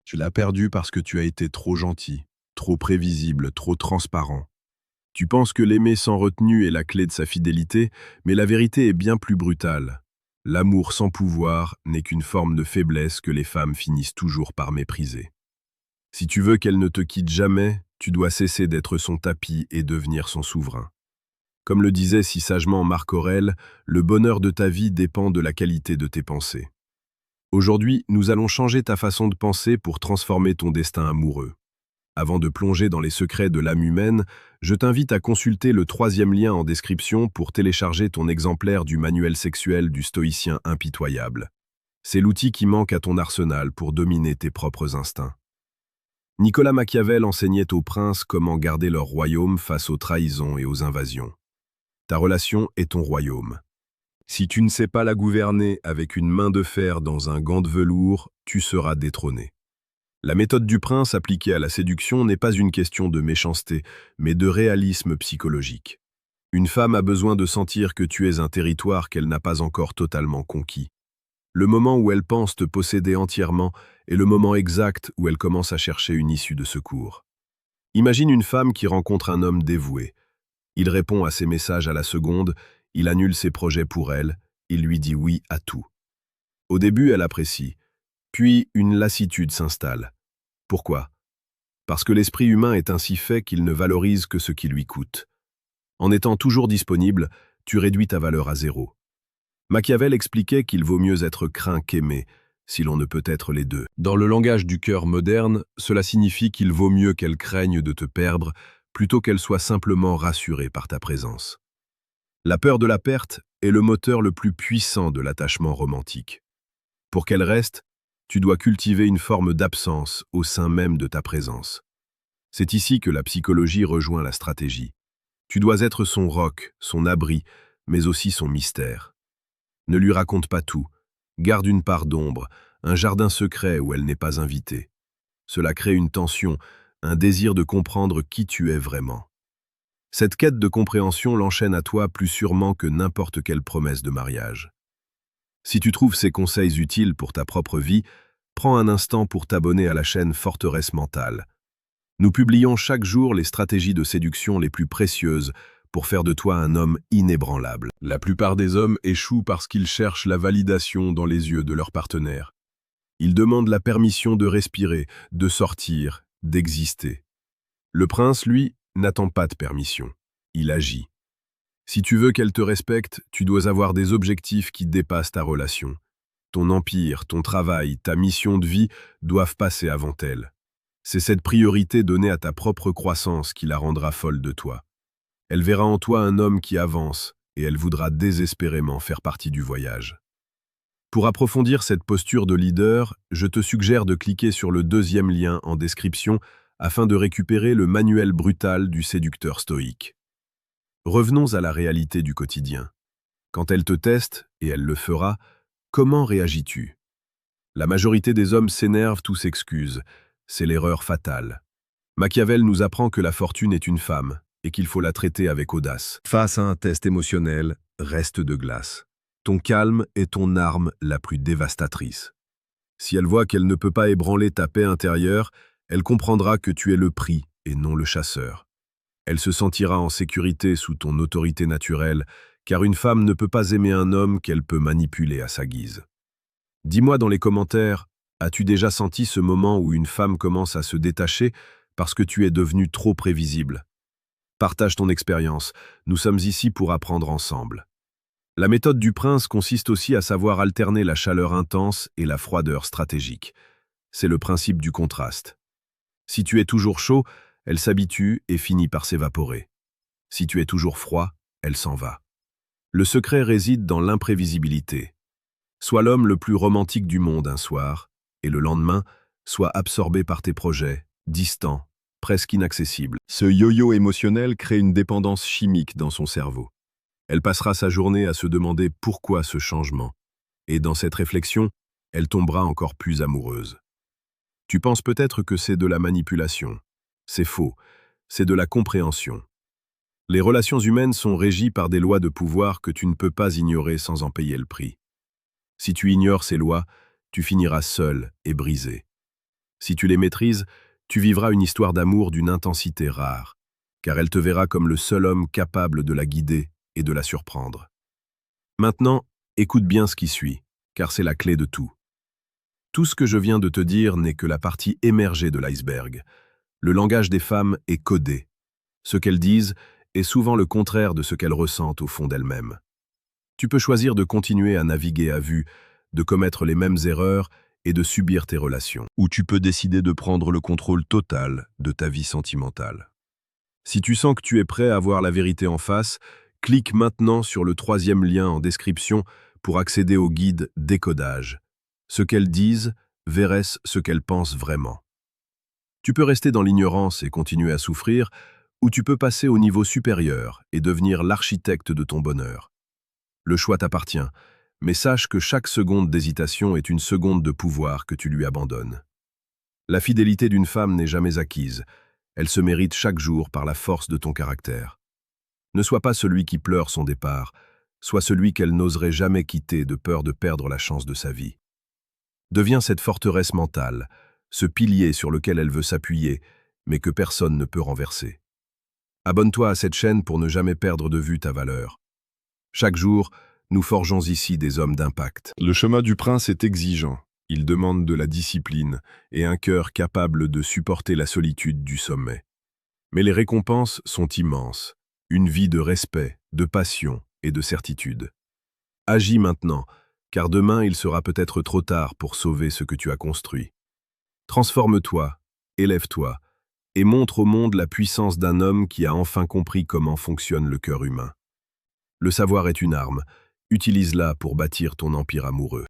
Tu l'as perdu parce que tu as été trop gentil, trop prévisible, trop transparent. Tu penses que l'aimer sans retenue est la clé de sa fidélité, mais la vérité est bien plus brutale. L'amour sans pouvoir n'est qu'une forme de faiblesse que les femmes finissent toujours par mépriser. Si tu veux qu'elle ne te quitte jamais, tu dois cesser d'être son tapis et devenir son souverain. Comme le disait si sagement Marc Aurèle, le bonheur de ta vie dépend de la qualité de tes pensées. Aujourd'hui, nous allons changer ta façon de penser pour transformer ton destin amoureux. Avant de plonger dans les secrets de l'âme humaine, je t'invite à consulter le troisième lien en description pour télécharger ton exemplaire du manuel sexuel du stoïcien impitoyable. C'est l'outil qui manque à ton arsenal pour dominer tes propres instincts. Nicolas Machiavel enseignait aux princes comment garder leur royaume face aux trahisons et aux invasions. Ta relation est ton royaume. Si tu ne sais pas la gouverner avec une main de fer dans un gant de velours, tu seras détrôné. La méthode du prince appliquée à la séduction n'est pas une question de méchanceté, mais de réalisme psychologique. Une femme a besoin de sentir que tu es un territoire qu'elle n'a pas encore totalement conquis. Le moment où elle pense te posséder entièrement est le moment exact où elle commence à chercher une issue de secours. Imagine une femme qui rencontre un homme dévoué. Il répond à ses messages à la seconde, il annule ses projets pour elle, il lui dit oui à tout. Au début, elle apprécie, puis une lassitude s'installe. Pourquoi? Parce que l'esprit humain est ainsi fait qu'il ne valorise que ce qui lui coûte. En étant toujours disponible, tu réduis ta valeur à zéro. Machiavel expliquait qu'il vaut mieux être craint qu'aimé, si l'on ne peut être les deux. Dans le langage du cœur moderne, cela signifie qu'il vaut mieux qu'elle craigne de te perdre, plutôt qu'elle soit simplement rassurée par ta présence. La peur de la perte est le moteur le plus puissant de l'attachement romantique. Pour qu'elle reste, tu dois cultiver une forme d'absence au sein même de ta présence. C'est ici que la psychologie rejoint la stratégie. Tu dois être son roc, son abri, mais aussi son mystère. Ne lui raconte pas tout. Garde une part d'ombre, un jardin secret où elle n'est pas invitée. Cela crée une tension, un désir de comprendre qui tu es vraiment. Cette quête de compréhension l'enchaîne à toi plus sûrement que n'importe quelle promesse de mariage. Si tu trouves ces conseils utiles pour ta propre vie, prends un instant pour t'abonner à la chaîne Forteresse Mentale. Nous publions chaque jour les stratégies de séduction les plus précieuses pour faire de toi un homme inébranlable. La plupart des hommes échouent parce qu'ils cherchent la validation dans les yeux de leur partenaire. Ils demandent la permission de respirer, de sortir, d'exister. Le prince, lui, n'attend pas de permission. Il agit. Si tu veux qu'elle te respecte, tu dois avoir des objectifs qui dépassent ta relation. Ton empire, ton travail, ta mission de vie doivent passer avant elle. C'est cette priorité donnée à ta propre croissance qui la rendra folle de toi. Elle verra en toi un homme qui avance et elle voudra désespérément faire partie du voyage. Pour approfondir cette posture de leader, je te suggère de cliquer sur le deuxième lien en description afin de récupérer le manuel brutal du séducteur stoïque. Revenons à la réalité du quotidien. Quand elle te teste, et elle le fera, comment réagis-tu? La majorité des hommes s'énervent ou s'excusent. C'est l'erreur fatale. Machiavel nous apprend que la fortune est une femme et qu'il faut la traiter avec audace. Face à un test émotionnel, reste de glace. Ton calme est ton arme la plus dévastatrice. Si elle voit qu'elle ne peut pas ébranler ta paix intérieure, elle comprendra que tu es le prix et non le chasseur. Elle se sentira en sécurité sous ton autorité naturelle, car une femme ne peut pas aimer un homme qu'elle peut manipuler à sa guise. Dis-moi dans les commentaires, as-tu déjà senti ce moment où une femme commence à se détacher parce que tu es devenu trop prévisible? Partage ton expérience, nous sommes ici pour apprendre ensemble. La méthode du prince consiste aussi à savoir alterner la chaleur intense et la froideur stratégique. C'est le principe du contraste. Si tu es toujours chaud, elle s'habitue et finit par s'évaporer. Si tu es toujours froid, elle s'en va. Le secret réside dans l'imprévisibilité. Sois l'homme le plus romantique du monde un soir, et le lendemain, sois absorbé par tes projets, distant, presque inaccessible. Ce yo-yo émotionnel crée une dépendance chimique dans son cerveau. Elle passera sa journée à se demander pourquoi ce changement. Et dans cette réflexion, elle tombera encore plus amoureuse. Tu penses peut-être que c'est de la manipulation. C'est faux, c'est de la compréhension. Les relations humaines sont régies par des lois de pouvoir que tu ne peux pas ignorer sans en payer le prix. Si tu ignores ces lois, tu finiras seul et brisé. Si tu les maîtrises, tu vivras une histoire d'amour d'une intensité rare, car elle te verra comme le seul homme capable de la guider et de la surprendre. Maintenant, écoute bien ce qui suit, car c'est la clé de tout. Tout ce que je viens de te dire n'est que la partie émergée de l'iceberg. Le langage des femmes est codé. Ce qu'elles disent est souvent le contraire de ce qu'elles ressentent au fond d'elles-mêmes. Tu peux choisir de continuer à naviguer à vue, de commettre les mêmes erreurs et de subir tes relations. Ou tu peux décider de prendre le contrôle total de ta vie sentimentale. Si tu sens que tu es prêt à voir la vérité en face, clique maintenant sur le 3e lien en description pour accéder au guide Décodage. Ce qu'elles disent, verrait-ce ce qu'elles pensent vraiment. Tu peux rester dans l'ignorance et continuer à souffrir, ou tu peux passer au niveau supérieur et devenir l'architecte de ton bonheur. Le choix t'appartient, mais sache que chaque seconde d'hésitation est une seconde de pouvoir que tu lui abandonnes. La fidélité d'une femme n'est jamais acquise, elle se mérite chaque jour par la force de ton caractère. Ne sois pas celui qui pleure son départ, sois celui qu'elle n'oserait jamais quitter de peur de perdre la chance de sa vie. Deviens cette forteresse mentale, ce pilier sur lequel elle veut s'appuyer, mais que personne ne peut renverser. Abonne-toi à cette chaîne pour ne jamais perdre de vue ta valeur. Chaque jour, nous forgeons ici des hommes d'impact. Le chemin du prince est exigeant. Il demande de la discipline et un cœur capable de supporter la solitude du sommet. Mais les récompenses sont immenses. Une vie de respect, de passion et de certitude. Agis maintenant, car demain il sera peut-être trop tard pour sauver ce que tu as construit. Transforme-toi, élève-toi, et montre au monde la puissance d'un homme qui a enfin compris comment fonctionne le cœur humain. Le savoir est une arme, utilise-la pour bâtir ton empire amoureux.